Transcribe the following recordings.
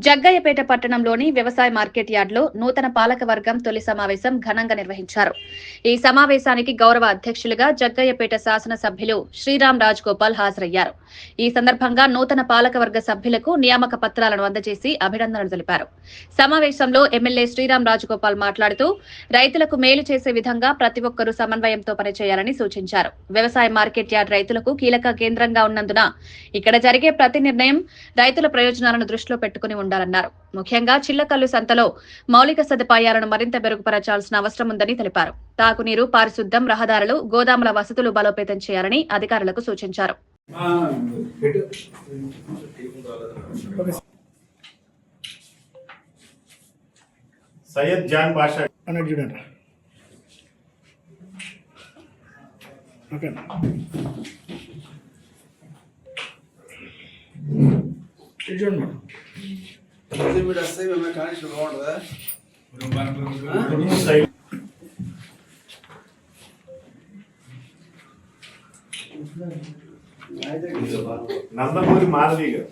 జగ్గయ్యపేట పట్టణంలోని వ్యవసాయ మార్కెట్ యార్డులో నూతన పాలక వర్గం తొలి సమావేశం ఘనంగా నిర్వహించారు. ఈ సమావేశానికి గౌరవ అధ్యక్షులుగా జగ్గయ్యపేట శాసనసభ్యులు శ్రీరామ్ రాజగోపాల్ హాజరయ్యారు. ఈ సందర్భంగా నూతన పాలకవర్గ సభ్యులకు నియామక పత్రాలను అందజేసి అభినందనలు తెలిపారు. సమావేశంలో ఎమ్మెల్యే శ్రీరామ్ రాజగోపాల్ మాట్లాడుతూ రైతులకు మేలు చేసే విధంగా ప్రతి ఒక్కరూ సమన్వయంతో పనిచేయాలని సూచించారు. వ్యవసాయ మార్కెట్ యార్డ్ రైతులకు కీలక కేంద్రంగా ఉన్నందున ఇక్కడ జరిగే ప్రతి నిర్ణయం రైతుల ప్రయోజనాలను దృష్టిలో పెట్టుకుని ఉండాలన్నారు. ముఖ్యంగా చిల్లకల్లు సంతలో మౌలిక సదుపాయాలను మరింత మెరుగుపరచాల్సిన అవసరం ఉందని తెలిపారు. తాగునీరు, పారిశుద్ధ్యం, రహదారులు, గోదాముల వసతులు బలోపేతం చేయాలని అధికారులకు సూచించారు. సయ్యద్ జాన్ బాషా నందమూరి మాధవి గారు,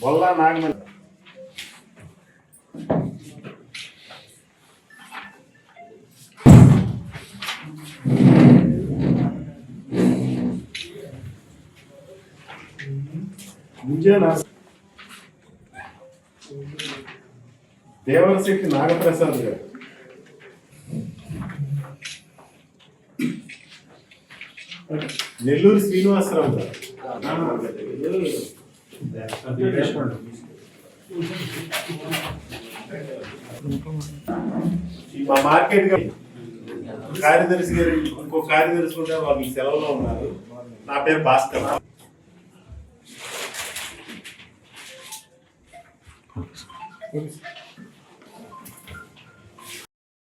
బొల్లా నాగమణి, దేవరశెట్టి నాగప్రసాద్ గారు, నెల్లూరు శ్రీనివాసరావు గారు, మా మార్కెట్ కార్యదర్శి గారు, ఇంకో కార్యదర్శి కూడా వాళ్ళు సెలవులో ఉన్నారు. నా పేరు భాస్కర్. Thanks.